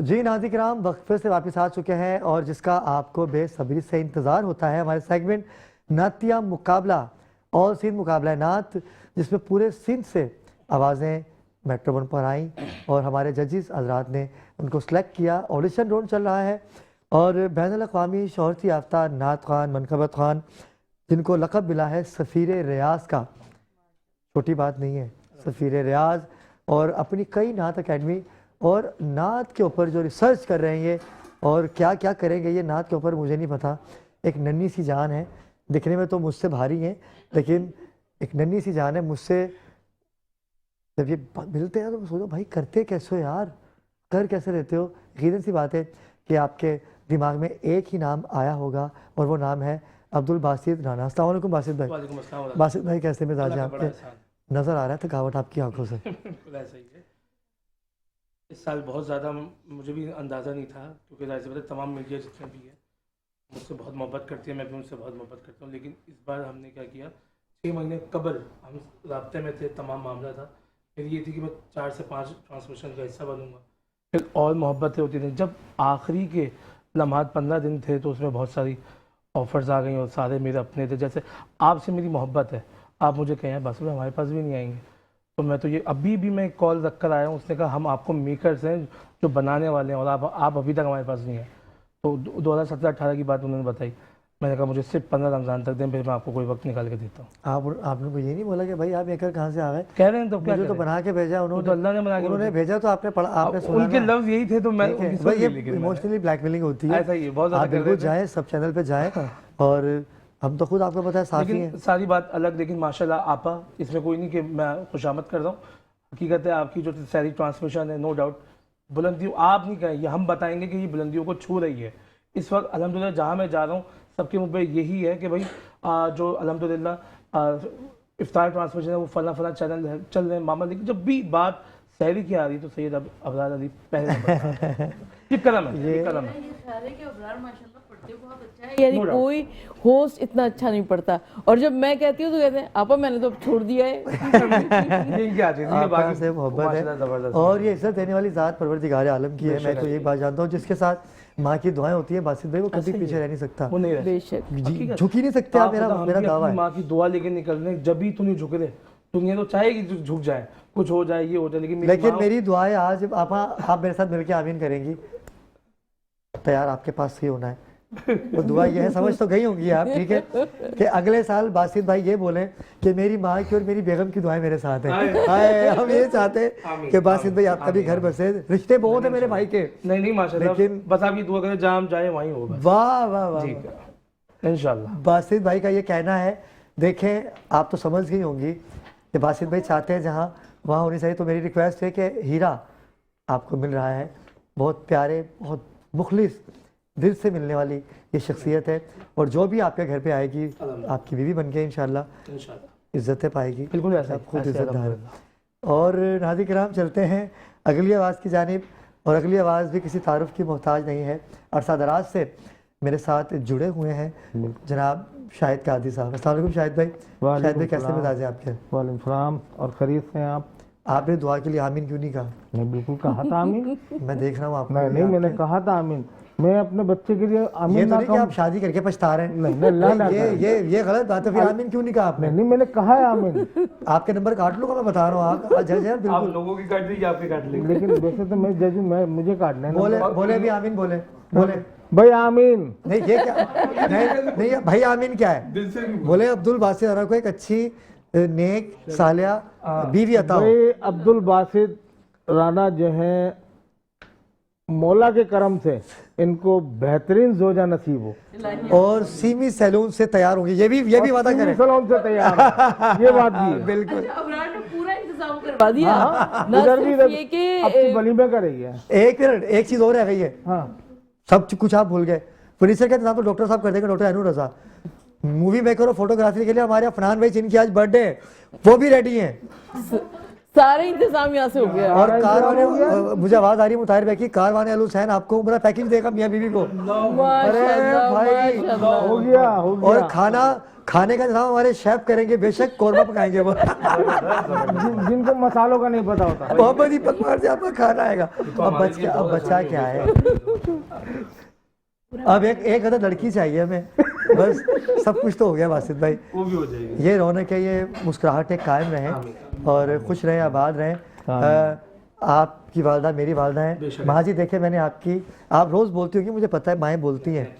जी नाज़रीन, वक्फे से वापस आ चुके हैं और जिसका आपको बेसब्री से इंतज़ार होता है हमारे सेगमेंट नातिया मुकाबला और सिंध मुकाबला नात, जिसमें पूरे सिंध से आवाज़ें मेट्रो वन पर आईं और हमारे जजेस हजरात ने उनको सेलेक्ट किया। ऑडिशन राउंड चल रहा है और बैनुल अक़वामी शोहरत याफ्ता नात खान मनकबत खान, जिनको लक़ब मिला है सफ़ीर रियाज का, छोटी बात नहीं है, सफ़ीर रियाज, और अपनी कई नात अकेडमी और नात के ऊपर जो रिसर्च कर रहे हैं ये, और क्या क्या करेंगे ये नात के ऊपर मुझे नहीं पता। एक नन्ही सी जान है, दिखने में तो मुझसे भारी है, लेकिन एक नन्ही सी जान है। मुझसे जब ये मिलते हैं तो सोचो भाई करते कैसे हो यार, कर कैसे रहते हो। यकीनन सी बात है कि आपके दिमाग में एक ही नाम आया होगा और वो नाम है अब्दुल बासित राना। अस्सलाम वालेकुम बासित भाई। बासित भाई कैसे मिजाज हैं आपके? नज़र आ रहा है थकावट आपकी आंखों से। इस साल बहुत ज़्यादा मुझे भी अंदाज़ा नहीं था, क्योंकि जाहिर सी बात है तमाम मीडिया जितने भी है मुझसे बहुत मोहब्बत करती है, मैं भी उनसे बहुत मोहब्बत करता हूँ। लेकिन इस बार हमने क्या किया, 6 महीने कबल हम राब्ते में थे, तमाम मामला था। फिर ये थी कि मैं 4 से 5 ट्रांसमिशन का हिस्सा बनूंगा, फिर और मोहब्बतें होती थी। जब आखिरी के लम्हात 15 दिन थे तो उसमें बहुत सारी ऑफ़र्स आ गई और सारे मेरे अपने थे। जैसे आपसे मेरी मोहब्बत है, आप मुझे कहें बस हमारे पास भी नहीं आएंगे, तो मैं तो ये अभी भी मैं कॉल रख कर आया हूँ। उसने कहा हम आपको मेकर्स हैं जो बनाने वाले हैं और आप अभी तक हमारे पास नहीं है। तो 2017-18 की बात उन्होंने बताई। मैंने कहा मुझे सिर्फ 15 रमज़ान तक दें, फिर मैं आपको कोई वक्त निकाल के देता हूँ। आपने को ये नहीं बोला कि भाई आप मेकर कहाँ से आ गए? कह रहे हैं तो क्या, मुझे तो बना के भेजा उन्होंने, तो अल्लाह ने बना के उन्होंने भेजा तो आपने पढ़ा, आपने सुना, उनके लफ्ज़ यही थे तो मैं भाई ये इमोशनली ब्लैकमेलिंग होती है। ऐसा ही है, बहुत आप बिल्कुल जाएँ, सब चैनल पे जाएँ, और हम तो खुद आपको पता है साथी हैं। सारी बात अलग, लेकिन माशाल्लाह आपा, इसमें कोई नहीं कि मैं खुशामद कर रहा हूँ। हकीकत है आपकी जो सारी ट्रांसमिशन है, नो डाउट बुलंदियों आप नहीं कहेंगे, हम बताएंगे कि ये बुलंदियों को छू रही है। इस वक्त अल्हम्दुलिल्लाह जहाँ मैं जा रहा हूँ सबके मुँह पे यही है कि भाई जो अल्हम्दुलिल्लाह इफ्तार ट्रांसमिशन है वो फला चैनल चल रहे हैं मामा। लेकिन जब भी बात सहरी की आ रही तो सैयद अबरार अली पहले नंबर। ये कलम है, ये कलम है। यानी कोई होस्ट इतना अच्छा नहीं पढ़ता, और जब मैं कहती हूँ तो कहते हैं आपा मैंने तो छोड़ दिया है। आपका से मोहब्बत है और ये इज्जत देने वाली ज़ात परवरदिगार आलम की है। मैं तो ये बात जानता हूँ, जिसके साथ माँ की दुआएं होती है बासित भाई, वो कभी पीछे रह नहीं सकता, बेशक झुकी नहीं सकते आप। मेरा दावा है माँ की दुआ लेके निकलने, जब भी तू नहीं झुक रहे, दुनिया तो चाहेगी झुक जाए, कुछ हो जाए, ये हो जाए, लेकिन मेरी दुआएं आज आप मेरे साथ मिलकर आमीन करेंगी। तैयार आपके पास ही होना है, वो दुआ ये है, समझ तो गई होंगी आप, ठीक है, कि अगले साल बासित भाई ये बोले कि मेरी माँ की और मेरी बेगम की दुआएं मेरे साथ हैं। हम ये चाहते हैं कि बासित भाई आपका भी घर बसे। रिश्ते बहुत है मेरे भाई के। नहीं माशाल्लाह, लेकिन बस आपकी दुआ करें जहाँ हम जाए वहीं होगा। वाह वाह वाह, इंशाल्लाह। बासित भाई का ये कहना है, देखें आप तो समझ गई होंगी कि बासित भाई चाहते हैं जहाँ वहाँ होनी चाहिए। तो मेरी रिक्वेस्ट है कि हीरा आपको मिल रहा है, बहुत प्यारे, बहुत मुखलिस दिल से मिलने वाली ये शख्सियत है, और जो भी आपके घर पे आएगी आपकी बीवी बन के इंशाल्लाह इज्जतें पाएगी। बिल्कुल ऐसा, आप खुद इज्जतदार। और नाज़रीन किराम चलते हैं अगली आवाज़ की जानिब, और अगली आवाज़ भी किसी तारुफ की मोहताज नहीं है। अरसा दराज से मेरे साथ जुड़े हुए हैं जनाब शाहिद कादी साहब। अस्सलाम वालेकुम शाहिद भाई। शाहिद भाई कैसे मिजाज हैं आपके? वालेकुम सलाम, और खरीद से हैं आप? आपने दुआ के लिए आमीन क्यों नहीं कहा? मैं बिल्कुल कहा था आमीन। मैं देख रहा हूँ आपको। नहीं मैंने कहा था आमीन। मैं अपने बच्चे के लिए आमीन ये तो ना नहीं कि आप शादी करके पछता रहे हैं। नहीं, ये गलत बात है। फिर आमीन क्यों नहीं कहा आपने? नहीं मैंने कहा है आमीन। आपके नंबर काट लूंगा, मैं बता रहा हूँ। आप जज हैं बिल्कुल। आप लोगों की काट लीजिए, आपके काट लीजिए। लेकिन वैसे तो मैं जज हूँ, मैं मुझे काटना है। बोले भी आमीन बोले भाई आमीन। नहीं ये क्या, नहीं भाई आमीन क्या है? बोले अब्दुल बासित राना को एक अच्छी नेक सालिया बीवी अता हो। अब्दुल बासित राना जो है मौला के करम से इनको बेहतरीन जोजा नसीब हो, और सीमी सैलून से तैयार होंगे। ये भी वादा करें, सैलून से तैयार है। ये बात भी है। बिल्कुल पूरा इंतजाम करवा दिया। इधर भी अपनी वलीमे करेगी। एक मिनट, एक चीज और रह गई है। हाँ, सब कुछ आप भूल गए। फर्नीचर का इंतजाम तो डॉक्टर साहब कर देंगे, डॉक्टर अनूर रजा। मूवी मेकर और फोटोग्राफी के लिए हमारे अफनान भाई, जिनकी आज बर्थडे, वो भी रेडी हैं। सारे इंतजाम यहाँ से हो गया। और कार वाले मुझे आवाज आ रही है मुताहिर भाई की, कार वाले अल हुसैन आपको मेरा पैकेज देगा मियाँ बीवी को। माशाल्लाह, भाई, माशाल्लाह। हो गया हो गया। और खाने का इंतजाम हमारे शेफ करेंगे, बेशक कोरमा पकाएंगे वो। जिनको मसालों का नहीं पता होता। मोहम्मद ही पकवान से आपका खाना आएगा। अब बचा क्या है, अब एक अदर लड़की चाहिए हमें, बस सब कुछ तो हो गया वासिद भाई। वो भी हो जाएगी। ये रौनक है, ये मुस्कुराहटें कायम रहें और खुश रहें, आबाद रहें। आपकी वालदा मेरी वालदा हैं। माँ जी देखे मैंने आप रोज़ बोलती होंगी, मुझे पता है माएँ बोलती हैं,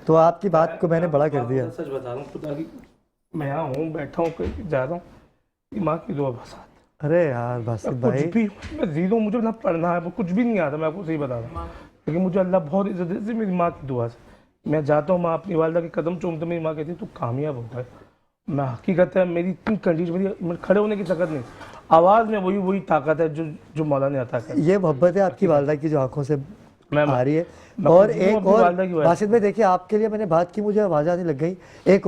तो आपकी बात को मैंने बड़ा कर दिया। सच बता रहा हूँ खुदा की, मैं यहाँ हूँ, बैठा हूँ, कहीं जा रहा हूँ, माँ की दुआ बस। अरे यार वासिद कुछ भाई, भी मैं जीरो, मुझे ना पढ़ना है, वो कुछ भी नहीं आता, मैं आपको सही बता रहा हूँ, लेकिन मुझे अल्लाह बहुत इज्जत देती है मेरी माँ की दुआ से। मैं जाता हूँ, माँ अपनी वालदा के कदम चूमते, मेरी माँ कहती है तू कामयाब होता है। मैं हकीकत है, मेरी इतनी कंडीशन, मेरी खड़े होने की ताकत नहीं, आवाज़ में वही ताकत है जो मौला ने अता कर। ये मोहब्बत है आपकी वालदा की जो आंखों से आ रही है। मैं और खुद हूँ एक अपनी और वालदा की वजह से। वासिद भाई देखिए, आपके लिए मैंने बात की, मुझे आवाज़ आने लग गई। एक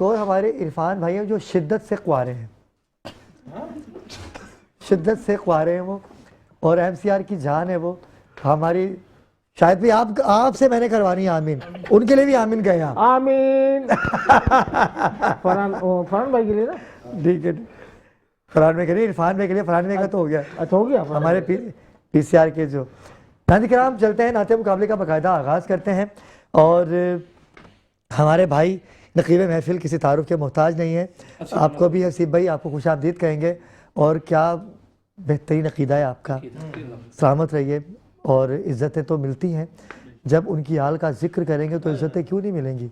और हमारे इरफान भाई हैं जो शिद्दत से कुंवारे हैं, शिद्दत से कुंवारे हैं वो, और MCR की जान है वो हमारी। शायद भी आपसे मैंने करवानी है आमीन, उनके लिए भी आमीन गए यहाँ। आमीन। फरहान भाई के लिए ना, ठीक है, फरहान भाई के लिए, इरफान भाई के लिए, फरहान भाई का तो हो गया। अच्छा हो गया। हमारे PCR के जो नाज़रीन किराम, चलते हैं नाते मुकाबले का बाकायदा आगाज़ करते हैं। और हमारे भाई नकीब महफिल किसी तारुफ के मोहताज नहीं है। आपको भी हसीब भाई आपको खुश आमदीद कहेंगे, और क्या बेहतरीन अकीदा है आपका। सलामत रहिए, और इज़्ज़तें तो मिलती हैं, जब उनकी हाल का जिक्र करेंगे तो इज़्ज़तें क्यों नहीं मिलेंगी,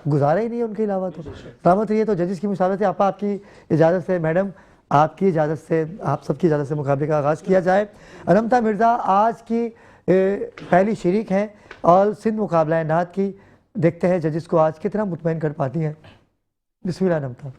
गुजारा ही नहीं है उनके अलावा। तो सलामत रहिए। तो जजिस की मुशावरत से आपकी इजाज़त से मैडम, आपकी इजाज़त से, आप सबकी इजाज़त से मुकाबले का आगाज़ किया जाए। अनमता मिर्ज़ा आज की पहली शरीक हैं और सिंध मुकाबला नात की। देखते हैं जजिस को आज कितना मुतमईन कर पाती हैं। बिस्मिल्लाह अनमता।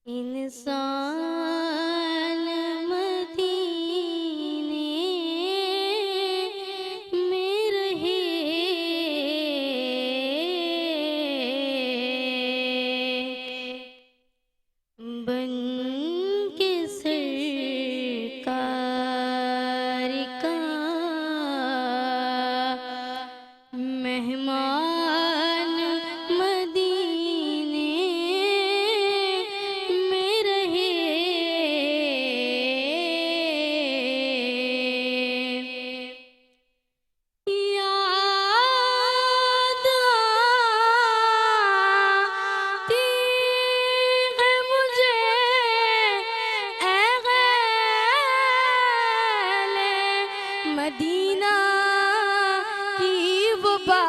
इंसान मदीने में रहे, बन के सरकार का मेहमान मदीने में रहे, याद आती है मुझे ऐ गैले मदीना की वो बात,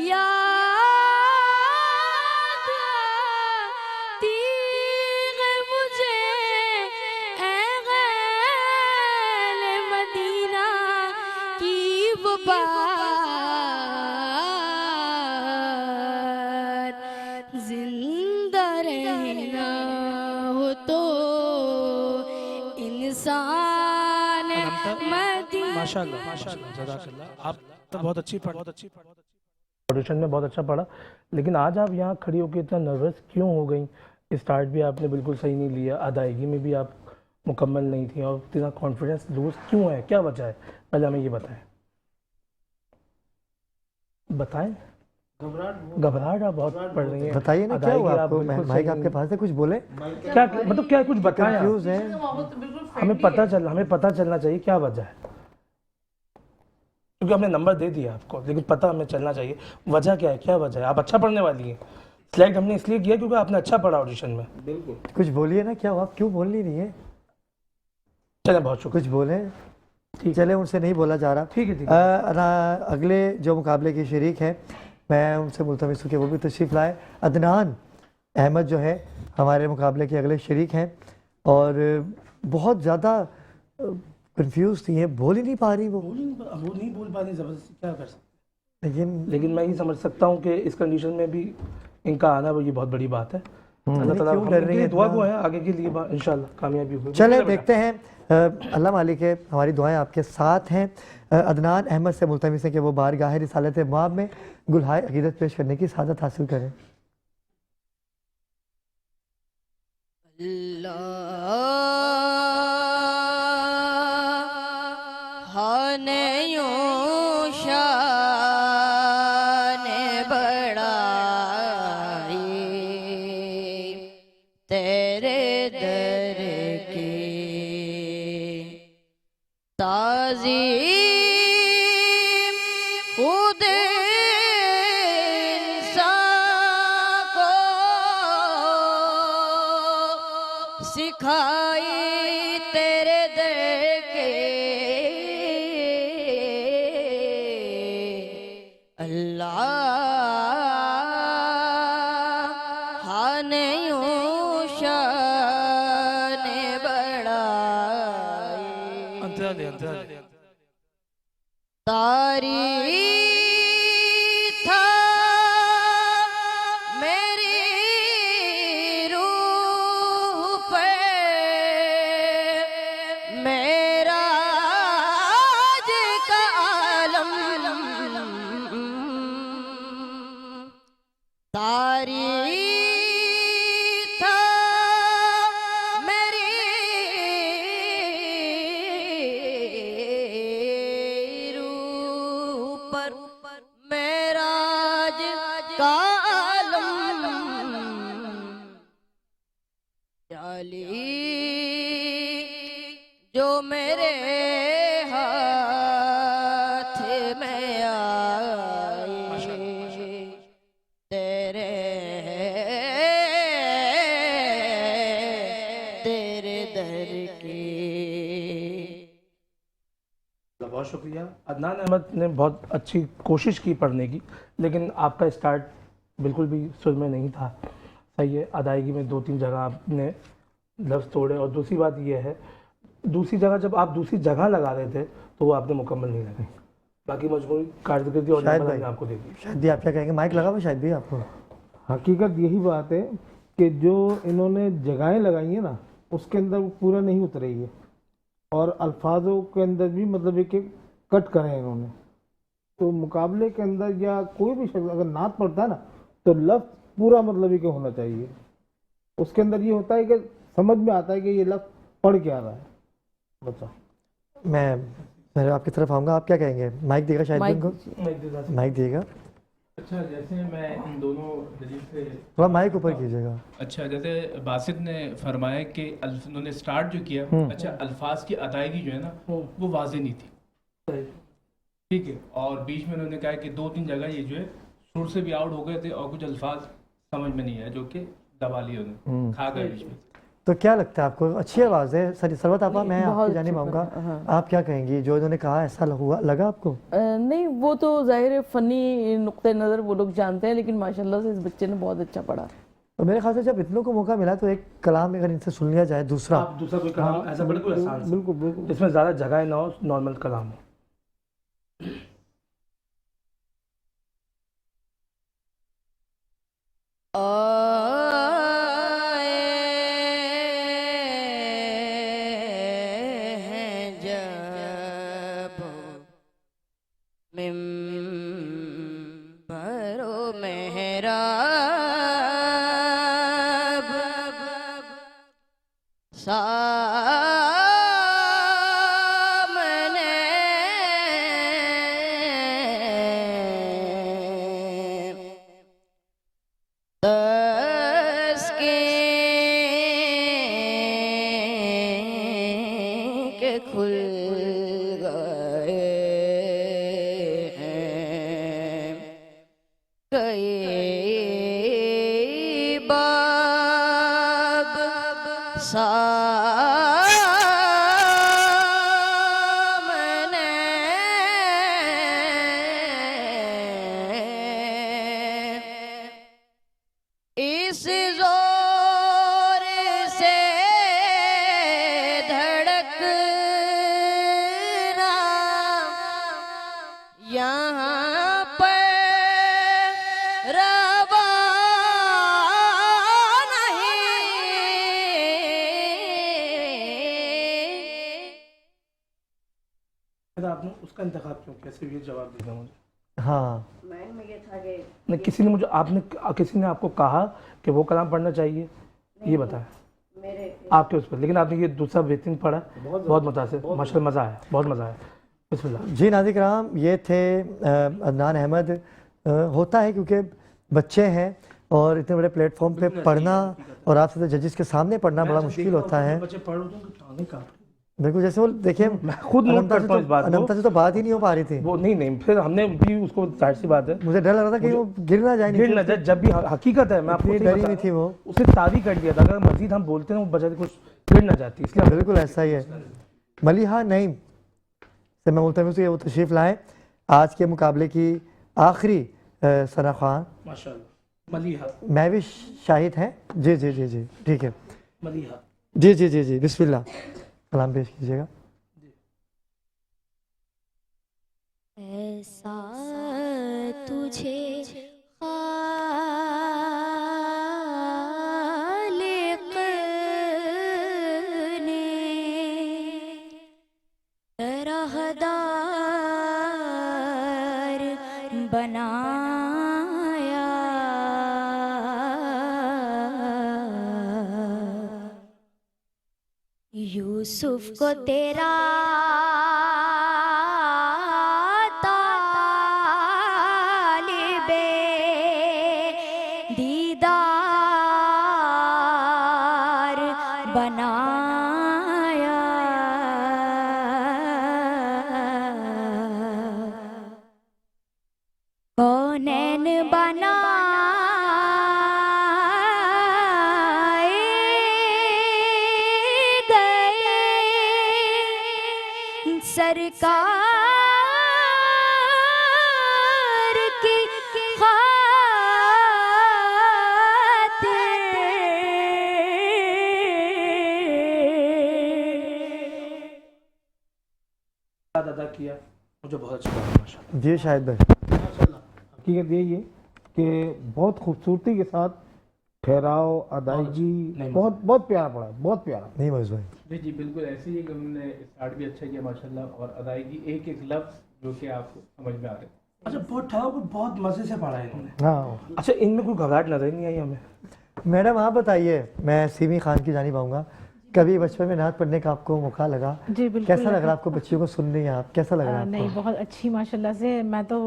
याद आती है मुझे ऐ गैले मदीना की वो बात, जिंदा रहना हो तो इंसान मदीना। माशाल्लाह जज़ाकल्लाह, आप तो बहुत अच्छी ऑडिशन में बहुत अच्छा पढ़ा, लेकिन आज आप यहाँ खड़ी होकर इतना नर्वस क्यों हो गई? स्टार्ट भी आपने बिल्कुल सही नहीं लिया, अदायगी में भी आप मुकम्मल नहीं थी, और इतना कॉन्फिडेंस लूज क्यों है, क्या वजह है? पहले हमें ये बताएं। घबराहट आप बहुत पड़ रही है, बताइए ना क्या हुआ आपको? माइक आपके पास है, कुछ बोले। क्या मतलब क्या कुछ बताएं आप। कंफ्यूज है, हमें पता चलना चाहिए क्या वजह है, क्योंकि हमने नंबर दे दिया आपको, लेकिन पता हमें चलना चाहिए वजह क्या है, क्या वजह है। आप अच्छा पढ़ने वाली हैं, सिलेक्ट हमने इसलिए किया क्योंकि आपने अच्छा पढ़ा ऑडिशन में। बिल्कुल, कुछ बोलिए ना, क्या हुआ, आप क्यों बोल नहीं रही है? चले बहुत शुक्रिया। कुछ बोले। ठीक, चले, उनसे नहीं बोला जा रहा। ठीक है। अगले जो मुकाबले की शरीक हैं, मैं उनसे मुल्तमिस हूँ कि वो भी तशरीफ़ लाए। अदनान अहमद जो है हमारे मुकाबले के अगले शरीक हैं, और बहुत ज़्यादा कंफ्यूज थी, हैं, बोल ही नहीं पा रही वो नहीं बोल पा रही, ज़बरदस्ती क्या कर सकते। लेकिन मैं ये समझ सकता हूँ कि इस कंडीशन में भी इनका आना, वो ये बहुत बड़ी बात है, अल्लाह ताला क्यों डर रही हमें है दुआ इतना? को है आगे के लिए इंशाल्लाह कामयाबी होगी। चले बेटा, देखते हैं। अल्लाह मालिक है, हमारी दुआएं आपके साथ हैं। अदनान अहमद से मुल्तमिस है कि वो बारगाह रिसालत मुआब में गुलहाय अकीदत पेश करने की सादत हासिल करें। अल्लाह ने यूं शान बढ़ाई तेरे दर की ताज़ीम खुद इंसान को सिखाई तेरे दर के अल्लाह ने यूं शान बढ़ाई अंतरा दे, अंतरा दे। तारीफ था मेरी रूह पे मेरा आज का आलम तारीफ था मेरी रूह पर मेरा आज का आलम जाली जो मेरे हाथ में आई तेरे तेरे दर की बहुत शुक्रिया। अदनान अहमद ने बहुत अच्छी कोशिश की पढ़ने की, लेकिन आपका स्टार्ट बिल्कुल भी सुर में नहीं था। सही है, अदायगी में 2-3 जगह आपने लफ्ज़ तोड़े, और दूसरी बात यह है, दूसरी जगह जब आप दूसरी जगह लगा रहे थे तो वो आपने मुकम्मल नहीं लगाई। बाकी मजबूरी कारकर्दगी और शायद नंबर भाई। हमने आपको दे दी। शायद भी आप क्या कहेंगे? माइक लगा हुआ शायद भी आपको? हकीकत यही बात है कि जो इन्होंने जगहें लगाई हैं ना, उसके अंदर वो पूरा नहीं उतरी है, और अल्फाजों के अंदर भी मतलब एक एक कट करे हैं इन्होंने। तो मुकाबले के अंदर या कोई भी शख्स अगर नात पढ़ता है ना, तो लफ्ज़ पूरा मतलब एक होना चाहिए। उसके अंदर ये होता है कि समझ में आता है कि ये लफ्ज़ पढ़ क्या रहा है। बता मैं आपकी तरफ आऊँगा, आप क्या कहेंगे? माइक देगा शायद भी माइक उनको? दीजिए। माइक देगा, अच्छा, जैसे मैं इन दोनों दलील से थोड़ा माइक ऊपर कीजिएगा। अच्छा, जैसे बासित ने फरमाया कि उन्होंने स्टार्ट जो किया, अच्छा अल्फाज की अदायगी जो है ना वो वाज़े नहीं थी, ठीक है, और बीच में उन्होंने कहा कि 2-3 जगह ये जो है सुर से भी आउट हो गए थे और कुछ अल्फाज समझ में नहीं आए जो कि दबा लिए उन्होंने, खा गए बीच में। तो क्या लगता है आपको? अच्छी आवाज़ है सरवत आपा, मैं बहुत आपकी जानिब आऊँगा। आप क्या कहेंगी? जो इन्होंने कहा ऐसा हुआ लगा आपको? नहीं, वो तो जाहिर है फ़नी नुक्ते नज़र वो लोग जानते हैं, लेकिन माशाल्लाह से इस बच्चे ने बहुत अच्छा पढ़ा। तो मेरे ख्याल से जब इतनों को मौका मिला तो एक कलाम अगर इनसे सुन लिया जाए दूसरा। आप दूसरा कोई कलाम ऐसा बिल्कुल आसान सा, बिल्कुल बिल्कुल जिसमें ज़्यादा जगह ना हो, नॉर्मल कलाम हो। आए हैं जब मिंबरो मेहराब सामने तस्कीन के खुल गए हैं कई बाब सामने इस जोर से धड़कना यहाँ पर रवा नहीं फिर आपने उसका इंतखाब क्यों किया? सिर्फ ये जवाब दीजिए मुझे। हाँ नहीं, किसी ने मुझे किसी ने आपको कहा कि वो कलाम पढ़ना चाहिए, ये बताया आपके उस पर, लेकिन आपने ये दूसरा बेहतरीन पढ़ा, बहुत मुतासिर, माशाल्लाह, मज़ा आया, बहुत मज़ा आया। बिस्मिल्लाह। जी नाज़रीन कराम, ये थे अदनान अहमद। होता है क्योंकि बच्चे हैं और इतने बड़े प्लेटफॉर्म पे पढ़ना और आपसे तो जजेस के सामने पढ़ना बड़ा मुश्किल होता है। बच्चे पढ़ रहे हैं, टांगे काट रहे हैं। बिल्कुल, जैसे वो देखिए खुद नोट करता हूँ इस बात को। अनंता से तो बात ही नहीं हो पा रही थी। वो नहीं, फिर हमने भी उसको, जाहिर सी बात है, मुझे डर लग रहा था कि वो गिर ना जाए गिर नीचे। न जाए, जब भी हकीकत है, मैं आपको इतनी नहीं डरी बता हुई रहा थी हूँ। वो। उसे तारी कर दिया था, अगर मजीद हम बोलते हैं वो बजाय कुछ गिर ना जाती, इसलिए हम- बिल्कुल ऐसा ही है। मलिहा नईम से मैं मुल्तमस हूँ वो तशरीफ़ लाएँ आज के मुकाबले की आखिरी सना खान। माशाल्लाह। मलिहा, महविश शाहिद हैं। जी जी जी जी, ठीक है। मलिहा। जी जी जी जी, बिस्मिल्लाह, कलाम पेश कीजिएगा। ऐसा तुझे खालिक ने राहदार बनाया, यूसुफ को तेरा तालिबे दीदार बनाया, कौनैन बनाए गए सरकार की खातिर। अदा किया, मुझे बहुत अच्छा लगा, माशाल्लाह। जी शाहिद भाई। हकीकत यही है कि बहुत खूबसूरती के साथ ठहराव, अदायगी, नहीं, बहुत बहुत प्यारा पड़ा है, बहुत प्यारा। नहीं मौज भाई। जी जी बिल्कुल ऐसे ही है कि उन्होंने स्टार्ट भी अच्छा किया माशाल्लाह, और अदायगी एक एक लफ्ज़ जो कि आपको समझ में आ रहे हैं। अच्छा, बहुत ठहरा, बहुत मजे से पढ़ा है इन्होंने। हाँ, अच्छा, इनमें कोई घबराहट नजर ही नहीं आई हमें। मैडम आप बताइए, मैं सीमी खान की जानिब आऊँगा। कभी बचपन में नात पढ़ने का आपको मौका लगा? जी बिल्कुल। कैसा लग रहा है आपको? बच्चियों को सुन रही हैं आप, कैसा लग रहा है नहीं, आपको? बहुत अच्छी माशाल्लाह से। मैं तो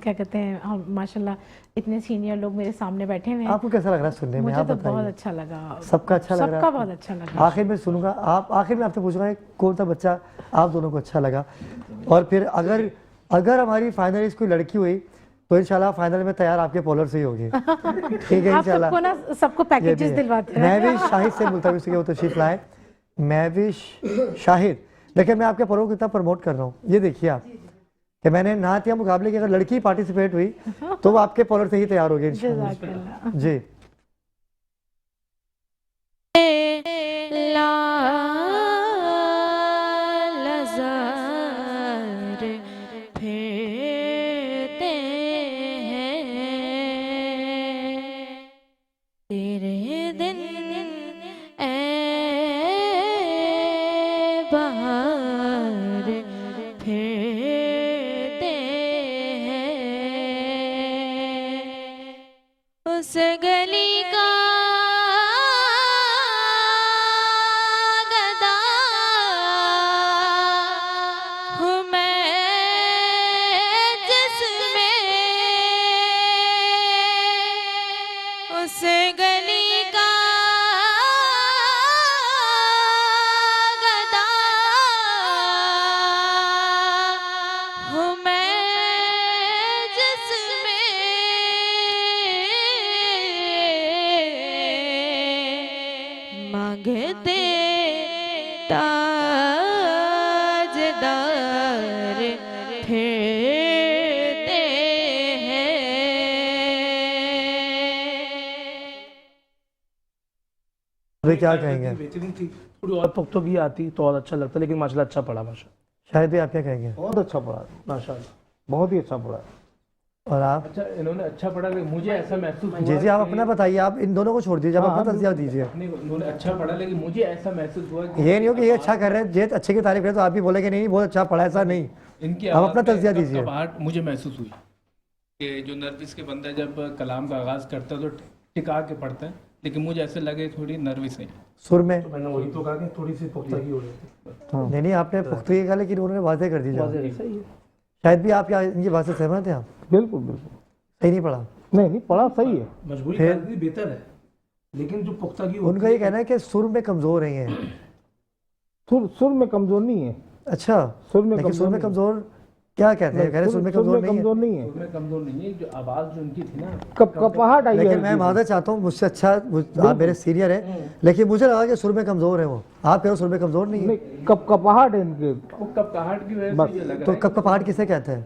क्या कहते हैं, हम माशाल्लाह इतने सीनियर लोग मेरे सामने बैठे हुए हैं। आपको कैसा लग रहा है सुनने में? मुझे आप तो बहुत बताइए। अच्छा लगा। सबका अच्छा लग रहा है? सबका बहुत अच्छा लगा। आखिर में सुनूंगा, आप आखिर में आपसे पूछूंगा कौन सा बच्चा आप दोनों को अच्छा लगा, और फिर अगर हमारी फाइनलिस्ट कोई लड़की हुई तो इंशाल्लाह फाइनल में तैयार आपके पॉलर से ही होगी। ठीक है आप इंशाल्लाह। सबको ना सबको ये भी पैकेजेस है। दिलवाते हैं। महविश शाहिद से मुल्तमिस है कि वो तशरीफ लाए। महविश शाहिद, देखिए मैं आपके परों को इतना प्रमोट कर रहा हूँ, ये देखिए आप कि मैंने नात या मुकाबले की अगर लड़की पार्टिसिपेट हुई तो वो आपके पॉलर से ही तैयार होगी इंशाल्लाह। जज़ाकल्लाह। जी लालजार फिरते हैं तेरे दिन ए बहार फिरते हैं उस गली का गदा हूँ मैं जिसमें उस गली का गदा हूँ मैं जिसमें मांगते ताजदार फिरते हैं। अभी क्या कहेंगे? बेहतरीन थी, थोड़ी और पुख्तगी आती तो और अच्छा लगता, लेकिन माशाल्लाह अच्छा पढ़ा, माशाल्लाह। शाहिद भाई आप क्या कहेंगे? बहुत अच्छा पड़ा, माशाल्लाह। बहुत ही अच्छा पड़ा। और आप? अच्छा इन्होंने अच्छा पढ़ा, लेकिन मुझे ऐसा महसूस हुआ जी जी आप कि- अपना बताइए, आप इन दोनों को छोड़ दीजिए, आप हाँ, अपना तजिया दीजिए। नहीं, उन्होंने अच्छा पढ़ा, लेकिन मुझे ऐसा महसूस हुआ कि ये नहीं हो कि ये अच्छा कर रहे हैं, ये अच्छे की तारीफ करें तो आप भी बोले कि नहीं बहुत अच्छा पढ़ा, ऐसा नहीं। इनकी आप आवाज़ अपना में तज्जिया दीजिए। कपकपाहट मुझे महसूस हुई कि जो नर्वस के बंदा जब कलाम का आगाज़ करता है तो टिका के पढ़ता है, लेकिन मुझे ऐसे लगे थोड़ी नर्वस है। सुर में तो मैंने वही तो कहा कि थोड़ी सी पुख्तगी हो रही थी। नहीं आपने पुख्तगी कहा, लेकिन उन्होंने वाज़ेह कर दी जवाब। सही है। शायद भी आप इनकी बात से सहमत हैं आप? बिल्कुल बिल्कुल, सही नहीं पढ़ा? नहीं पढ़ा सही है। मजबूरी फिर? करनी बेहतर है, लेकिन जो पुख्तगी उनका ये कहना है कि सुर में कमज़ोर हैं ये। सुर में कमजोर नहीं है, अच्छा, सुर में लेकिन सुर में नहीं है। कमज़ोर क्या कहते हैं? कह रहे सुर में कमज़ोर नहीं है। कमजोर नहीं है, उसमें कमज़ोर नहीं है, जो आवाज़ जो उनकी थी ना, कपकपाहट आई है लेकिन मैं हल्की सी। मादर चाहता हूँ, मुझसे अच्छा आप मेरे सीनियर हैं, लेकिन मुझे लगा कि सुर में कमज़ोर है वो। आप कह रहे हो सुर में कमज़ोर नहीं है, नहीं, कपकपाहट है इनके। वो कपकहाट की वजह बस। से ये लग तो रहा है। कपकपाहट किसे कहते हैं?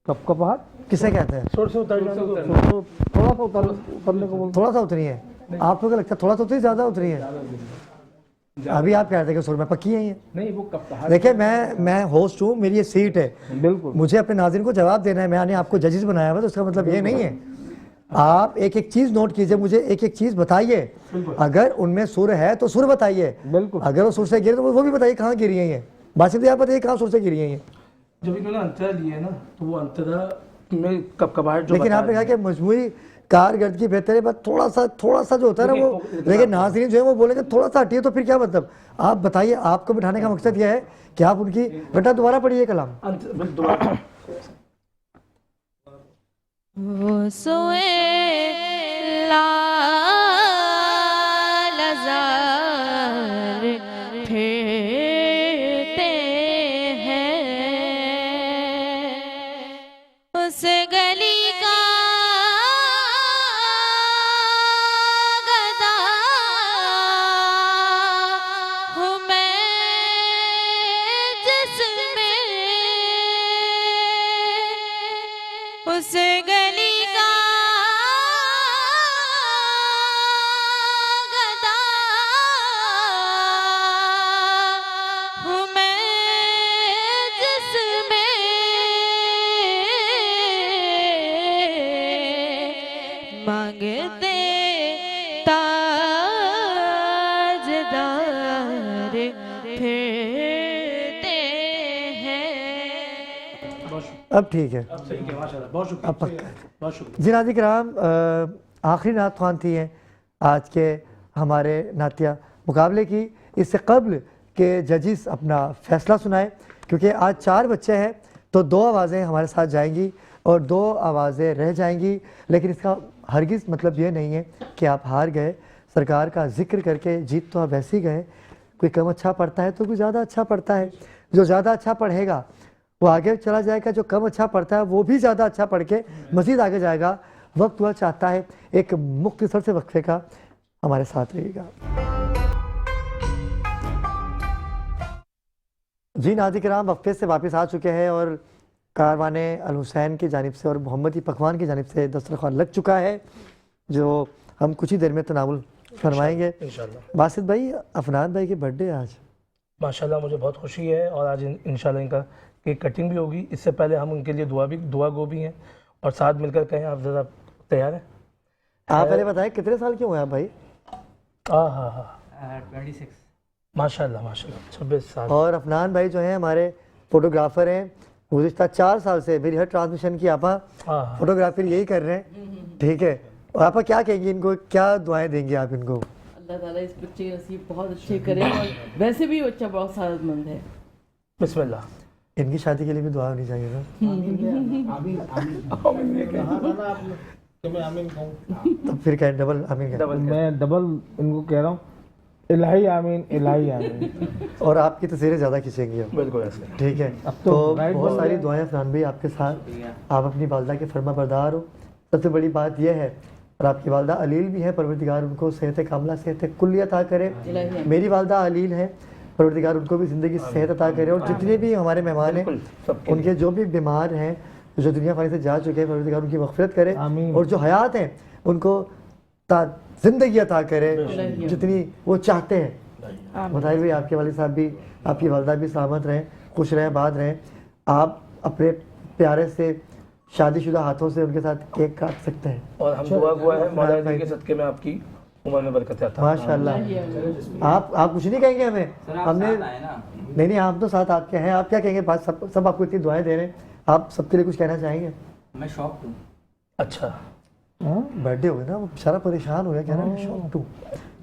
कपकपाहट किसे कहते हैं? सुर से उतर जाने को तो थोड़ा सा उतरने को बोलते थोड़ा सा उतरी है। आपको क्या लगता है थोड़ा सा उतरी, ज़्यादा उतरी है? अभी आप कह रहे थे कि सुर में पक्की है ये। नहीं, वो कपकहाट देखिए मैं होस्ट हूँ, मेरी ये सीट है, हैं। बिल्कुल मुझे अपने नाज़रीन को जवाब देना है। मैंने आपको जजेस बनाया हुआ, तो उसका मतलब ये नहीं है। आप एक एक चीज़ नोट कीजिए, मुझे एक एक चीज़ बताइए। अगर उनमें सुर है तो सुर बताइए, बिल्कुल। अगर वो सुर से गिरे तो वो भी बताइए कहाँ गिरी है ये। बासित भाई आप बताइए कहाँ सुर से गिरी है ये। जब इन्होंने अंतरा लिया है ना, तो वो अंतरा में कपकपाहट जो लेकिन बता आपने कहा रही कि मजबूरी कारकर्दगी बेहतर है, बस थोड़ा सा जो होता है ना वो, लेकिन नाज़रीन जो है वो बोलेंगे थोड़ा सा हटिए, तो फिर क्या मतलब? आप बताइए, आपको बिठाने का मकसद यह है कि आप उनकी बेटा दोबारा पढ़िए कलाम। दोबारा वो सोए लाल जार फिरते हैं उस गली का गदा हूँ मैं जिसमें उस गली का गदा हूँ मैं जिसमें मांगते ताजदार फिरते हैं। अब ठीक है, अब सही है, माशाल्लाह, बहुत शुक्रिया, अब पक्का है। बहुत शुक्रिया। जी नाज़रीन किराम, आखिरी नात ख्वान थी हैं आज के हमारे नातिया मुकाबले की। इससे कबल के जजिस अपना फ़ैसला सुनाए, क्योंकि आज 4 बच्चे हैं तो 2 आवाज़ें हमारे साथ जाएंगी और 2 आवाज़ें रह जाएंगी। लेकिन इसका हरगिज़ मतलब ये नहीं है कि आप हार गए। सरकार का जिक्र करके जीत तो आप वैसे ही गए। कोई कम अच्छा पढ़ता है तो कोई ज़्यादा अच्छा पढ़ता है। जो ज़्यादा अच्छा पढ़ेगा वो आगे चला जाएगा, जो कम अच्छा पढ़ता है वो भी ज़्यादा अच्छा पढ़ के मज़ीद आगे जाएगा। वक्त हुआ चाहता है एक मुख्तसर से वक्फे का, हमारे साथ रहिएगा। जी नाज़रीन किराम, वक्फे से वापस आ चुके हैं और कारवाने अल हुसैन की जानिब से और मोहम्मदी पकवान की जानिब से दस्तरखान लग चुका है, जो हम कुछ ही देर में तनावुल फरमाएंगे। इंशाल्लाह। बासित भाई, अफनान भाई की बर्थडे आज। माशाल्लाह, मुझे बहुत खुशी है और आज इंशाल्लाह इनका केक कटिंग भी होगी। इससे पहले हम उनके लिए दुआ गो भी हैं और साथ मिलकर कहें। आप ज़रा तैयार हैं? आप पहले बताएं कितने साल के हुए आप भाई? हाँ हाँ हाँ, 26। माशाल्लाह माशाल्लाह, 26 साल। और अफनान भाई जो हैं हमारे फोटोग्राफर हैं, गुज़िश्ता 4 साल से मेरी हर ट्रांसमिशन की आपा हाँ, फोटोग्राफर यही कर रहे हैं, ठीक है। और आपा क्या कहेंगे इनको, क्या दुआएं देंगे आप इनको? अल्लाह ताला इस बच्चे के नसीब बहुत अच्छे करे, और वैसे भी बच्चा बहुत सादतमंद है। बिस्मिल्लाह। इनकी शादी के लिए भी दुआ होनी चाहिए ना। तो फिर क्या डबल आमीन कहें। मैं डबल इनको कह रहा हूँ, इलाही आमीन, इलाही आमीन। और आपकी तस्वीरें ज़्यादा खींचेंगे हम, बिल्कुल ऐसे। ठीक है। तो तो राइट बहुत बन सारी गया। दुआएं अफनान भाई आपके साथ। आप अपनी वालदा के फरमा बरदार हो, सबसे बड़ी बात यह है। और आपकी वालदा अलील भी है, परवरदिगार उनको सेहत कामला, सेहत कुल्ली अता करे। मेरी वालदा अलील है, परवरदिगार उनको भी ज़िंदगी सेहत अता करे। और जितने भी हमारे मेहमान हैं, उनके जो भी बीमार हैं, जो दुनिया फानी से जा चुके हैं, परवरदिगार उनकी मग़फ़िरत करे। आमीन। और जो हयात हैं उनको ज़िंदगी अता करे जितनी वो चाहते हैं। बताइए भाई, आपके वालिद साहब भी, आपकी वालदा भी सलामत रहें, खुश रहें, आबाद रहें। आप अपने प्यारे से शादीशुदा हाथों से उनके साथ केक काट सकते हैं। और हम दुआ है मौला अली के सदक़े में आपकी, उम्र में बरकत आता। माशाल्लाह। आप कुछ नहीं कहेंगे हमें? हमने नहीं, आप तो साथ आपके हैं, आप क्या कहेंगे? बात सब आपको इतनी दुआएं दे रहे हैं, आप सबके लिए कुछ कहना चाहेंगे? मैं शौक हूँ। अच्छा, बर्थडे हो गया ना, वो बेचारा परेशान हो गया, कह रहा है शॉक टू।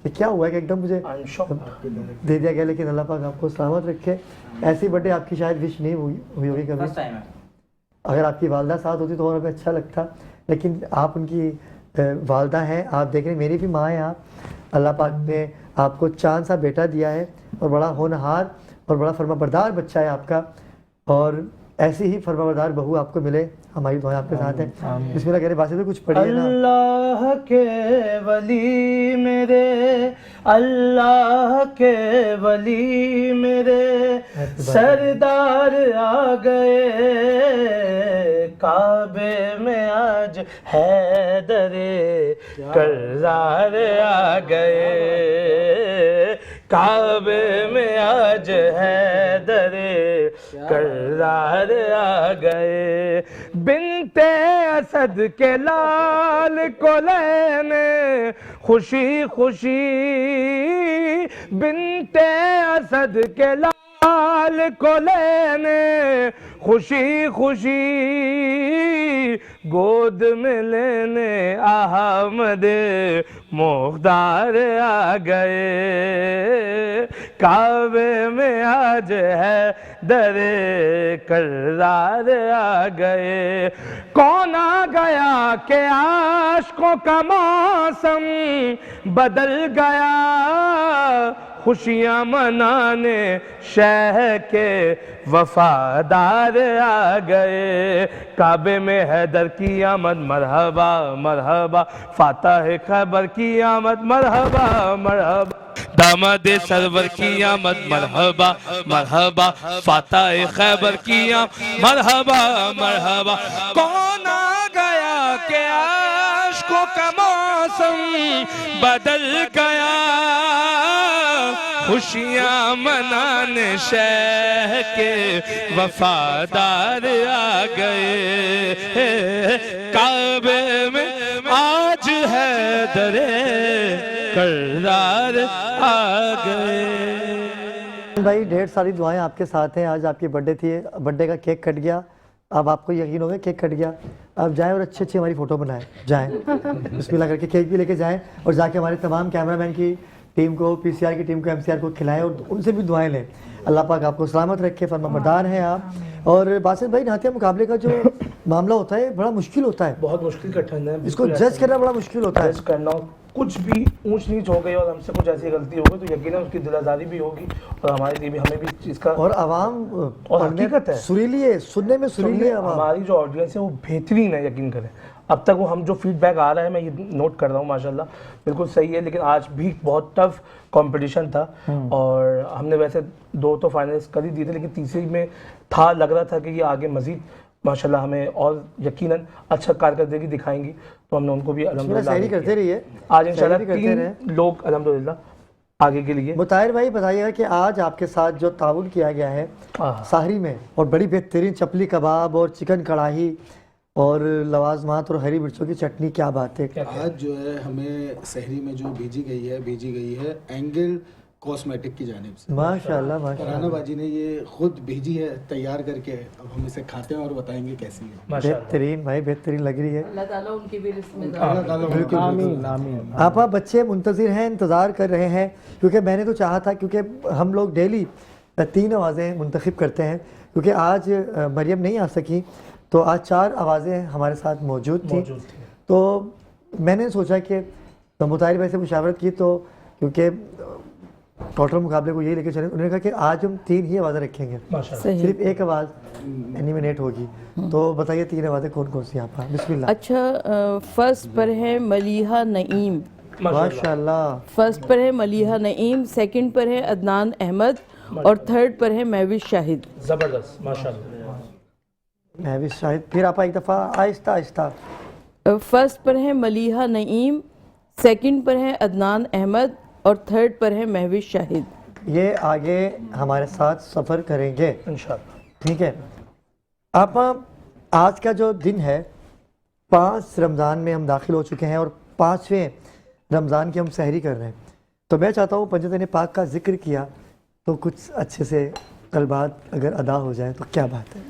ये क्या हुआ कि एकदम मुझे दे दिया गया, लेकिन अल्लाह पाक आपको सलामत रखे। ऐसी बर्थडे आपकी शायद विश नहीं हुई होगी कभी। फर्स्ट टाइम है। अगर आपकी वालदा साथ होती तो और हमें अच्छा लगता, लेकिन आप उनकी वालदा हैं, आप देख रहे हैं, मेरी भी माँ है। आप अल्लाह पाक ने आपको चांद सा बेटा दिया है और बड़ा होनहार और बड़ा फर्माबरदार बच्चा है आपका, और ऐसी ही फर्माबरदार बहू आपको मिले। हमारी दुआएं आपके साथ हैं। बिस्मिल्लाह कह रहे बात से कुछ पढ़िए ना। अल्लाह के वली मेरे, अल्लाह के वली मेरे, सरदार आ गए काबे में आज, हैदरे कररार आ गए काबे में आज, हैदरे कररार आ गए। बिनते असद के लाल को लेने खुशी खुशी, बिनते असद के लाल को लेने खुशी खुशी, गोद में लेने अहमद मुख्तार आ गए काबे में आज, है दरे कररार आ गए। कौन आ गया के आशिकों का मौसम बदल गया, खुशियाँ मनाने शह के वफादार आ गए काबे में, हैदर की आमद मरहबा मरहबा, फातह खैबर की आमद मरहबा मरहबा, दामाद सरवर की आमद मरहबा मरहबा, फातह खैबर की आमद मरहबा मरहबा। कौन आ गया के आशिकों का मौसम बदल गया, खुशियाँ मनाने शह के वफादार आ गए काबे में आज, है दरे कररार आ गए। भाई ढेर सारी दुआएं आपके साथ हैं। आज आपकी बर्थडे थी, बर्थडे का केक कट गया, अब आपको यकीन हो गया केक कट गया। अब जाएं और अच्छी अच्छी हमारी फ़ोटो बनाएं, जाएं बिस्मिल्लाह करके केक भी लेके जाएं, और जाके हमारे तमाम कैमरामैन की टीम को, पीसीआर की टीम को, एमसीआर को खिलाएं और उनसे भी दुआएं लें। अल्लाह पाक आपको सलामत रखे, फरमाबरदार हैं आप। और बासित भाई, नातिया मुकाबले का जो मामला होता है बड़ा मुश्किल होता है, बहुत मुश्किल कठिन है, इसको जज करना बड़ा मुश्किल होता है। जज करना, कुछ भी ऊंच नीच हो गई और हमसे कुछ ऐसी गलती हो गई तो यकीनन उसकी दिलाजारी भी होगी, और हमारे लिए भी, हमें भी इसका, और आवाम और हकीकत है सुरीली है, सुनने में सुरीली है आवाम। हमारी जो ऑडियंस है वो बेहतरीन है, यकीन करें। अब तक वो हम जो फीडबैक आ रहा है, मैं ये नोट कर रहा हूँ, माशाल्लाह बिल्कुल सही है। लेकिन आज भी बहुत टफ कंपटीशन था, और हमने वैसे 2 तो फाइनल्स कर ही दिए थे, लेकिन तीसरी में था, लग रहा था कि ये आगे मजीद माशाल्लाह हमें और यकीनन अच्छा कारकर्दगी दिखाएंगी, तो हमने उनको भी अल्हम्दुलिल्लाह करते रहिए। आज इंशाल्लाह 3 लोग अल्हम्दुलिल्लाह आगे के लिए। मुताहिर भाई बताइएगा कि आज आपके साथ जो ताउन किया गया है साहरी में, और बड़ी बेहतरीन चपली कबाब और चिकन कढ़ाई और लवाजमात और हरी मिर्चों की चटनी, क्या बात है। आज जो है हमें सहरी में जो भेजी गई है एंगल कॉस्मेटिक की जानिब से। माशाल्लाह माशाल्लाह, राना बाजी ने ये खुद भेजी है तैयार करके। अब हम इसे खाते हैं और बताएंगे कैसी है। बेहतरीन भाई, बेहतरीन लग रही है। अल्लाह ताला उनकी भी रिस्क में आमीन आमीन। आपा बच्चे मुंतज़िर हैं, इंतज़ार कर रहे हैं, क्योंकि मैंने तो चाहा था, क्योंकि हम लोग डेली 3 आवाज़ें मुंतखब करते हैं, क्योंकि आज मरियम नहीं आ सकी, तो आज 4 आवाज़ें हमारे साथ मौजूद थी। तो मैंने सोचा कि मुताहिर भाई से मुशावरत की, तो क्योंकि टोटल मुकाबले को यही लेके चले, उन्होंने कहा कि आज हम 3 ही आवाज़ें रखेंगे, सिर्फ एक आवाज़ एनिमिनेट होगी। तो बताइए 3 आवाज़ें कौन कौन सी यहाँ पर? बिस्मिल्लाह। अच्छा, फर्स्ट पर है मलीहा नईम, माशाल्लाह। फर्स्ट पर है मलीहा नईम, सेकंड पर है अदनान अहमद, और थर्ड पर है महविश शाहिद। ज़बरदस्त, माशाल्लाह। महविश शाहिद, फिर आप एक दफ़ा आहिस्ता आहिस्ता। फर्स्ट पर है मलीहा नईम, सेकंड पर है अदनान अहमद, और थर्ड पर है महविश शाहिद। ये आगे हमारे साथ सफ़र करेंगे इंशाल्लाह, ठीक है। आप आज का जो दिन है, 5 रमज़ान में हम दाखिल हो चुके हैं, और 5वें रमज़ान की हम सहरी कर रहे हैं, तो मैं चाहता हूँ पंजतन पाक का जिक्र किया तो कुछ अच्छे से कलबात अगर अदा हो जाए तो क्या बात है।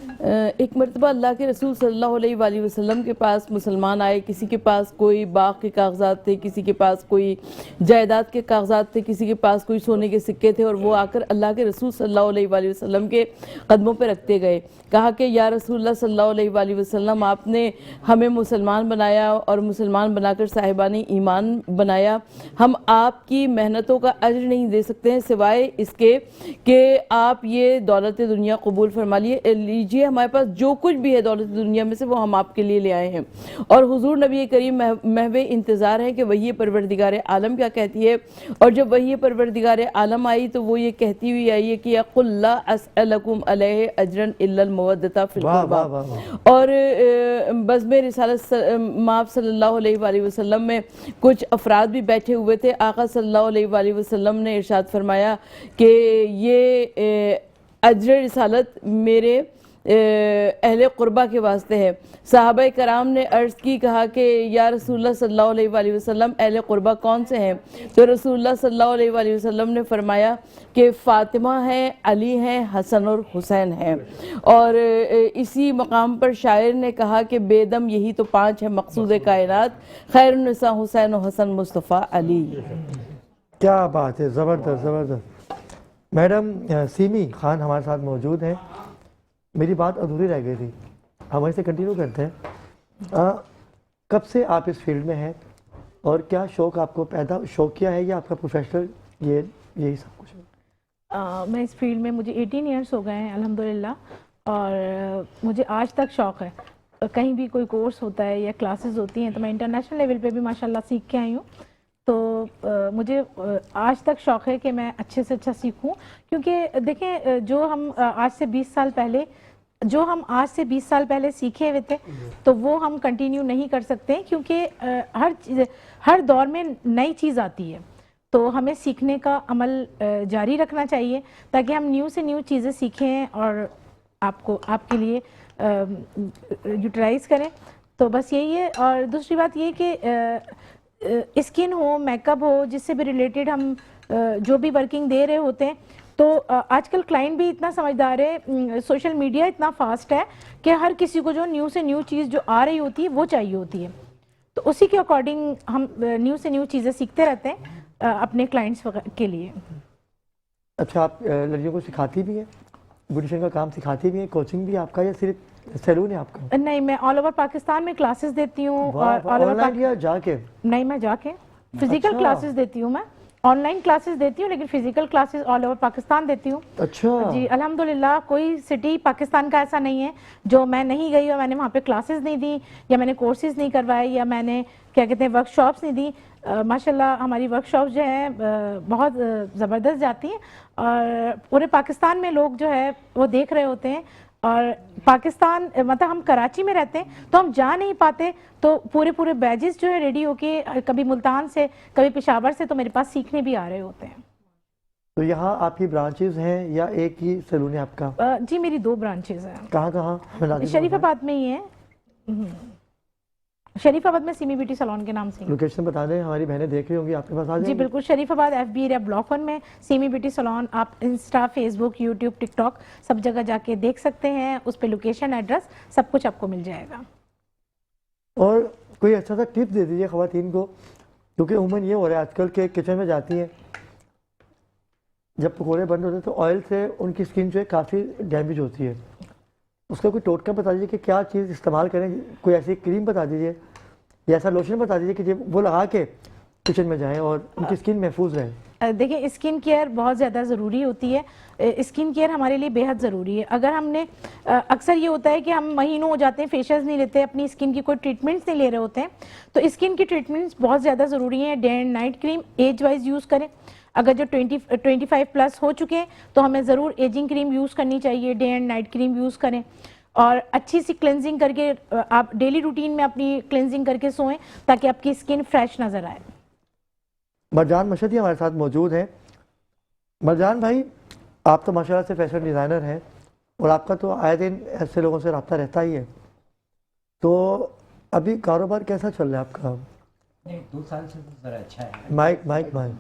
एक मरतबा अल्लाह के रसूल सल्लल्लाहु अलैहि वसल्लम के पास मुसलमान आए। किसी के पास कोई बाग के कागजात थे, किसी के पास कोई जायदाद के कागजात थे, किसी के पास कोई सोने के सिक्के थे, और वो आकर अल्लाह के रसूल सल्लल्लाहु अलैहि वसल्लम के कदमों पर रखते गए। कहा कि या रसूलुल्लाह सल्लल्लाहु अलैहि वसल्लम, आपने हमें मुसलमान बनाया और मुसलमान बनाकर साहिबानी ईमान बनाया। हम आपकी मेहनतों का अज्र नहीं दे सकते हैं सिवाय इसके कि आप ये दौलत दुनिया कबूल फरमा लीजिए। हमारे पास जो कुछ भी है दौलत दुनिया में से वो हम आपके लिए ले आए हैं। और हुजूर नबी करीम महवे इंतज़ार है कि वही परवरदिगार आलम क्या कहती है। और जब वही परवरदिगार आलम आई तो वो ये कहती हुई आई है कि कुल ला अस्अलकुम अलैहि अजरन इल्लल मवद्दता फिल क़ुरबा। और बज़्म रिसालत माप सल्लल्लाहु अलैहि वसल्लम में कुछ अफराद भी बैठे हुए थे। आका सल्लल्लाहु अलैहि वसल्लम ने इरशाद फरमाया कि ये अजर रिसालत मेरे अहले क़ुरबा के वास्ते है। सहाबा कराम ने अर्ज़ की, कहा कि या रसूलुल्लाह सल्लल्लाहु अलैहि वसल्लम अहले क़ुरबा कौन से हैं? तो रसूलुल्लाह सल्लल्लाहु अलैहि वसल्लम ने फरमाया कि फ़ातिमा हैं, अली हैं, हसन और हुसैन हैं। और इसी मकाम पर शायर ने कहा कि बेदम यही तो 5 है मकसूद कायनात, खैरुन्निसा हुसैन और हसन मुस्तफ़ा अली। क्या बात है, ज़बरदस्त ज़बरदस्त। मैडम सीमी खान हमारे साथ मौजूद हैं। मेरी बात अधूरी रह गई थी, हम वहीं से कंटिन्यू करते हैं। कब से आप इस फील्ड में हैं और क्या शौक़ आपको पैदा शौकिया है या आपका प्रोफेशनल यही सब कुछ है? मैं इस फील्ड में मुझे 18 ईयर्स हो गए हैं अल्हम्दुलिल्लाह, और मुझे आज तक शौक़ है। कहीं भी कोई कोर्स होता है या क्लासेस होती हैं तो मैं इंटरनेशनल लेवल पे भी माशाल्लाह सीख के आई हूँ। तो मुझे आज तक शौक़ है कि मैं अच्छे से अच्छा सीखूं, क्योंकि देखें जो हम आज से 20 साल पहले सीखे हुए थे तो वो हम कंटिन्यू नहीं कर सकते, क्योंकि हर दौर में नई चीज़ आती है। तो हमें सीखने का अमल जारी रखना चाहिए ताकि हम न्यू से न्यू चीज़ें सीखें और आपके लिए यूटिलाइज़ करें। तो बस यही है। और दूसरी बात ये कि स्किन हो, मेकअप हो, जिससे भी रिलेटेड हम जो भी वर्किंग दे रहे होते हैं, तो आजकल क्लाइंट भी इतना समझदार है, सोशल मीडिया इतना फास्ट है कि हर किसी को जो न्यू से न्यू चीज़ जो आ रही होती है वो चाहिए होती है। तो उसी के अकॉर्डिंग हम न्यू से न्यू चीज़ें सीखते रहते हैं अपने क्लाइंट्स के लिए। अच्छा, आप लड़कियों को सिखाती भी हैं, ब्यूटिशियन का काम सिखाती भी हैं, कोचिंग भी आपका या सिर्फ सैलून है आपका? नहीं, मैं ऑल ओवर पाकिस्तान में क्लासेस देती हूँ। और ऑनलाइन या जाके? नहीं, मैं जाके फिजिकल क्लासेस देती हूँ। मैं ऑनलाइन क्लासेस देती हूँ लेकिन physical classes all over Pakistan देती हूँ। अच्छा जी, अल्हम्दुलिल्लाह कोई सिटी पाकिस्तान का ऐसा नहीं है जो मैं नहीं गई और मैंने वहाँ पे क्लासेस नहीं दी या मैंने कोर्सेज नहीं करवाए या मैंने क्या कहते हैं वर्कशॉप्स नहीं दी। माशाल्लाह हमारी वर्कशॉप्स जो है बहुत ज़बरदस्त जाती हैं और पूरे पाकिस्तान में लोग जो है वो देख रहे होते हैं। और पाकिस्तान मतलब हम कराची में रहते हैं तो हम जा नहीं पाते, तो पूरे बैजेस जो है रेडी होके कभी मुल्तान से कभी पेशावर से तो मेरे पास सीखने भी आ रहे होते हैं। तो यहाँ आपकी ब्रांचेस हैं या एक ही सैलून है आपका? जी मेरी 2 ब्रांचेस हैं। कहाँ? शरीफाबाद में ही है। शरीफाबाद में सीमी ब्यूटी सैलून के नाम से। लोकेशन बता दें, हमारी बहनें देख रही होंगी, आपके पास आ जाएंगी? जी बिल्कुल, शरीफाबाद FB एरिया ब्लॉक 1 में सीमी ब्यूटी सैलून। आप इंस्टा, फेसबुक, यूट्यूब, टिकटॉक सब जगह जाके देख सकते हैं। उस पर लोकेशन, एड्रेस सब कुछ आपको मिल जाएगा। और कोई अच्छा सा टिप दे दीजिए ख़वातीन को, क्योंकि उमूमन ये हो रहा है आजकल के किचन में जाती हैं, जब पकौड़े बंद होते हैं तो ऑयल से उनकी स्किन जो है काफ़ी डैमेज होती है। उसका कोई टोटका बता दीजिए कि क्या चीज़ इस्तेमाल करें, कोई ऐसी क्रीम बता दीजिए या ऐसा लोशन बता दीजिए कि जब वो लगा के किचन में जाएं और उनकी स्किन महफूज रहे। देखिए स्किन केयर बहुत ज़्यादा ज़रूरी होती है। स्किन केयर हमारे लिए बेहद ज़रूरी है। अगर हमने अक्सर ये होता है कि हम महीनों हो जाते हैं फेशियल्स नहीं लेते, अपनी स्किन की कोई ट्रीटमेंट्स नहीं ले रहे होते हैं, तो स्किन की ट्रीटमेंट्स बहुत ज़्यादा ज़रूरी है। Day and night cream age wise use करें। अगर जो 25 प्लस हो चुके हैं तो हमें ज़रूर एजिंग क्रीम यूज़ करनी चाहिए। Day and night cream use करें और अच्छी सी क्लेंजिंग करके आप डेली रूटीन में अपनी क्लेंजिंग करके सोएं ताकि आपकी स्किन फ्रेश नज़र आए। मरजान मशहदी हमारे साथ मौजूद हैं। मरजान भाई, आप तो माशाल्लाह से फैशन डिज़ाइनर हैं और आपका तो आए दिन ऐसे लोगों से रब्ता रहता ही है, तो अभी कारोबार कैसा चल रहा है आपका? नहीं 2 साल से तो ज़रा अच्छा है। माइक माइक माइक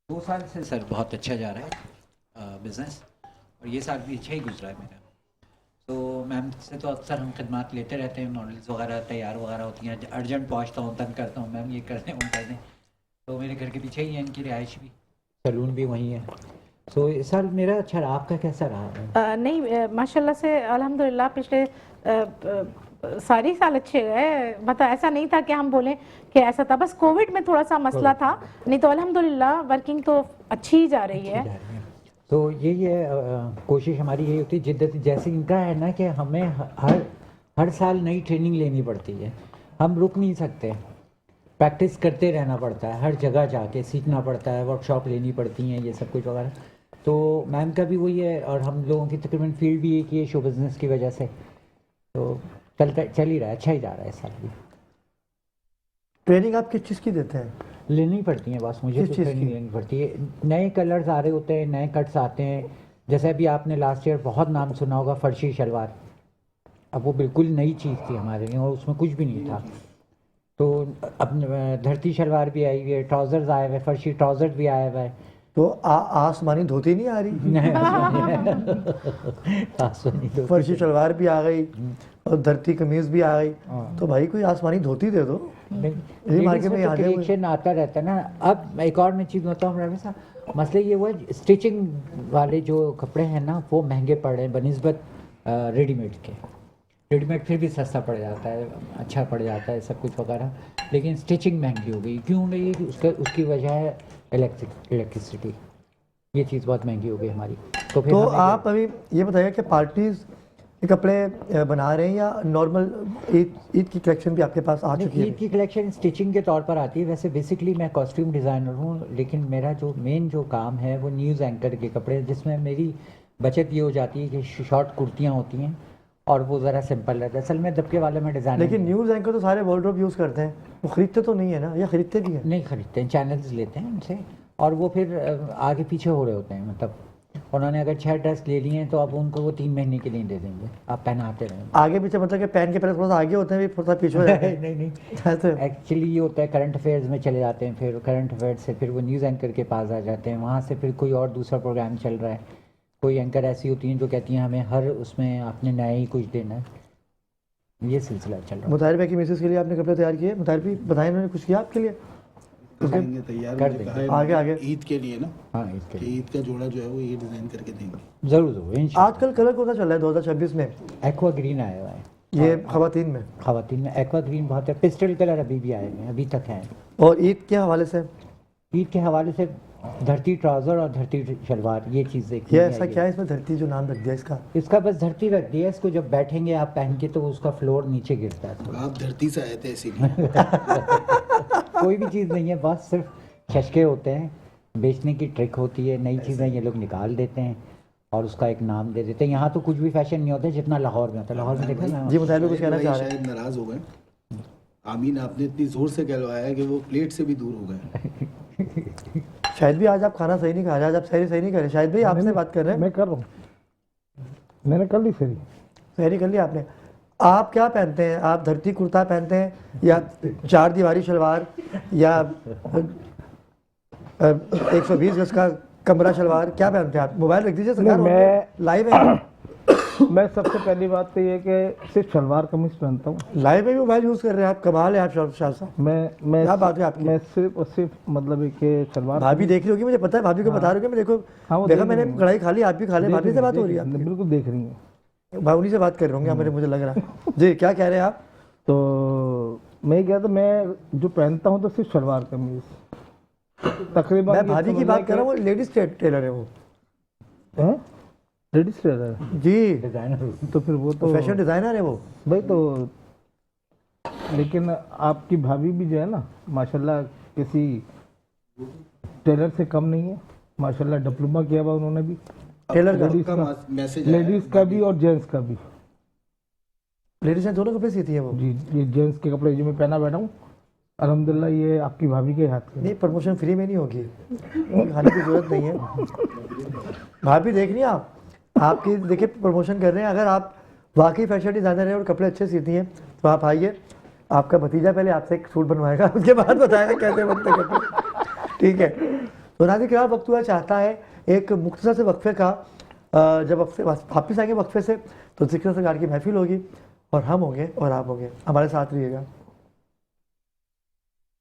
2 साल से सर बहुत अच्छा जा रहा है बिज़नेस, और ये साल भी अच्छा ही गुजरा है मेरा। तो मैम से तो अक्सर हम खिदमात लेते रहते हैं, मॉडल्स वगैरह तैयार वगैरह होती हैं, अर्जेंट पहुँचता हूँ, तंग करता हूँ, मैम ये कर दें वो कर दें। तो मेरे घर के पीछे ही है इनकी रिहाइश भी, सैलून भी वहीं है। तो इस साल मेरा अच्छा रहा। आपका कैसा रहा? नहीं माशाल्लाह से अल्हम्दुलिल्लाह पिछले सारे साल अच्छे गए। मतलब ऐसा नहीं था कि हम बोलें कि ऐसा था, बस कोविड में थोड़ा सा मसला था, नहीं तो अल्हम्दुलिल्लाह वर्किंग तो अच्छी ही जा रही है। तो यही है कोशिश हमारी यही होती है, जिद्दत जैसे इनका है ना कि हमें हर साल नई ट्रेनिंग लेनी पड़ती है, हम रुक नहीं सकते, प्रैक्टिस करते रहना पड़ता है, हर जगह जाके सीखना पड़ता है, वर्कशॉप लेनी पड़ती हैं, ये सब कुछ वगैरह। तो मैम का भी वही है, और हम लोगों की तकरीबन फील्ड भी एक ही है शो बिज़नेस की वजह से, तो चल ही रहा है, अच्छा ही जा रहा है इस साल भी। ट्रेनिंग आप किस चीज़ की देते हैं? लेनी पड़ती है बस, मुझे किस तो चीज़ ट्रेनिंग की? लेनी पड़ती है। नए कलर्स आ रहे होते हैं, नए कट्स आते हैं, जैसे अभी आपने लास्ट ईयर बहुत नाम सुना होगा फर्शी शलवार, अब वो बिल्कुल नई चीज़ थी हमारे लिए और उसमें कुछ भी नहीं था। तो अब धरती शलवार भी आई हुई है, ट्राउज़र्स आए हुए हैं, फर्शी ट्राउज़र भी आया हुआ है। तो आसमानी धोती नहीं आ रही? आसमानी धोती फर्शी शलवार भी आ गई और धरती कमीज भी आ गई, तो भाई कोई आसमानी धोती दे दो। ये मार्केट में आते हुए क्रिएशन आता रहता है ना। अब एक और मैं चीज़ बताऊँ रवि साहब, मसला ये हुआ स्टिचिंग वाले जो कपड़े हैं ना वो महंगे पड़ रहे हैं बनिस्बत रेडीमेड के। रेडीमेड फिर भी सस्ता पड़ जाता है, अच्छा पड़ जाता है सब कुछ वगैरह, लेकिन स्टिचिंग महंगी हो गई। क्यों हो गई? उसकी वजह है इलेक्ट्रिसिटी, ये चीज़ बहुत महंगी हो गई हमारी। तो फिर आप अभी ये बताइए कि पार्टीज के कपड़े बना रहे हैं या नॉर्मल ईद की कलेक्शन भी आपके पास आ चुकी है? ईद की कलेक्शन स्टिचिंग के तौर पर आती है। वैसे बेसिकली मैं कॉस्ट्यूम डिज़ाइनर हूँ, लेकिन मेरा जो मेन जो काम है वो न्यूज़ एंकर के कपड़े, जिसमें मेरी बचत ये हो जाती है कि शॉर्ट कुर्तियाँ होती हैं और वो ज़रा सिंपल रहता है। असल में दबके वाले में डिज़ाइन। लेकिन न्यूज़ एंकर तो सारे वार्डरोब यूज़ करते हैं, वो खरीदते तो नहीं है ना, या खरीदते भी हैं? नहीं खरीदते हैं, चैनल्स लेते हैं उनसे, और वो फिर आगे पीछे हो रहे होते हैं। मतलब उन्होंने अगर 6 ड्रेस ले लिए हैं तो अब उनको वो 3 महीने के लिए दे देंगे, आप पहनाते रहें। आगे पीछे मतलब कि पहन के पहले थोड़ा सा आगे होते हैं, थोड़ा सा पीछे हो जाते हैं? नहीं एक्चुअली ये होता है करंट अफेयर्स में चले जाते हैं, फिर करंट अफेयर्स से फिर वो न्यूज़ एंकर के पास आ जाते हैं, वहाँ से फिर कोई और दूसरा प्रोग्राम चल रहा है। कोई एंकर ऐसी होती हैं जो कहती हैं हमें हर उसमें आपने नया ही कुछ देना है, ये सिलसिला चल रहा है। मुताहिर भाई की मिसेस के लिए आपने कपड़े तैयार किए? मुताहिर भाई बताएं, उन्होंने कुछ किया आपके लिए? करेंगे तैयार कर मुझे देंगे। कहा है आगे आगे ईद के लिए ना, हाँ ईद के लिए ईद का जोड़ा जो है वो ये डिज़ाइन करके देंगे। ज़रूर इंशाल्लाह। आजकल कलर कौन सा चल रहा है 2026 में? एक्वा ग्रीन आया हुआ है, ये खवातीन में? खवातीन में एक्वा ग्रीन बहुत है, पिस्टल कलर अभी भी आए हैं, अभी तक हैं। और ईद के हवाले से? ईद के हवाले से धरती ट्राउज़र और धरती शलवार, ये चीज़ देखी ये ऐसा क्या है इसमें धरती जो नाम रख दिया इसका? इसका बस धरती रख दिया, इसको जब बैठेंगे आप पहन के तो उसका फ्लोर नीचे गिरता है। आप धरती से आए थे इसीलिए। कोई भी चीज़ नहीं है, बस सिर्फ छचके होते हैं, बेचने की ट्रिक होती है, नई चीज़ें ये लोग निकाल देते हैं और उसका एक नाम दे देते हैं। यहाँ तो कुछ भी फैशन नहीं होता जितना लाहौर में होता है। लाहौर में देखा ना जी मुताहिर कुछ कहना चाह रहे हैं? शायद नाराज हो गए। आमीन आपने इतनी जोर से कहलवाया कि वो प्लेट से भी दूर हो गए। शायद भी आज आप खाना सही नहीं खा रहे, आज आप सहरी सही नहीं कर रहे। शायद भाई आपसे बात कर रहे हैं? मैं कर रहा हूँ, मैंने कर ली सही। सहरी कर ली आपने। आप क्या पहनते हैं? आप धरती कुर्ता पहनते हैं या 4 दीवारी शलवार या 120 गज का कमरा शलवार, क्या पहनते हैं आप? मोबाइल रख दीजिए सरकार, मैं लाइव है। मैं सबसे पहली बात तो ये कि सिर्फ शलवार कमीज पहनता हूँ। लाइव में भी मोबाइल यूज़ कर रहे हैं आप, कमाल है आप शाह साहब। मैं क्या बात है आपकी? मैं सिर्फ और सिर्फ मतलब है कि शलवार। भाभी देख रही होगी, मुझे पता है, भाभी को बता रहे हो। मैं देखो हाँ, वो देखा देख मैंने, रही हैं। कढ़ाई खा ली, आप भी खा ले, भाभी से बात हो रही है आपकी? बिल्कुल देख रही हैं, भाई उन्हीं से बात कर रहे होंगे मेरे, मुझे लग रहा है। जी क्या कह रहे हैं आप? तो मैं क्या था, मैं जो पहनता हूँ तो सिर्फ शलवार कमीज तकरीबन। मैं भाभी की बात कर रहा हूँ, लेडीज टेलर है वो। लेडीज टेलर जी, डिज़ाइनर। तो फिर वो तो फैशन डिजाइनर है वो भाई। तो लेकिन आपकी भाभी भी जो है ना माशाल्लाह किसी टेलर से कम नहीं है, माशाल्लाह डिप्लोमा किया हुआ उन्होंने भी, टेलर लेडीज का। का, मैसेज लेडीज का भी और जेंट्स का भी। लेडीज ने दोनों कपड़े सीती है वो? जी, ये जेंट्स के कपड़े जो मैं पहना बैठा हूँ अल्हम्दुलिल्लाह ये आपकी भाभी के हाथ के। नहीं, प्रमोशन फ्री में नहीं होगी, खाने की जरूरत नहीं है। भाभी देख रही हैं आप, आपकी देखिए प्रमोशन कर रहे हैं। अगर आप वाकई फैशन डिज़ाइनर हैं और कपड़े अच्छे सीती हैं तो आप आइए, आपका भतीजा पहले आपसे एक सूट बनवाएगा, उसके बाद बताएगा कैसे बनते करते। ठीक है, तो नाज़रीन किराम, वक्त हुआ चाहता है एक मुख्तसर से वक्फे का। जब वापस आएंगे वक्फे से तो ज़िक्र सरकार की महफिल होगी और हम होंगे और आप होंगे। हमारे साथ रहिएगा।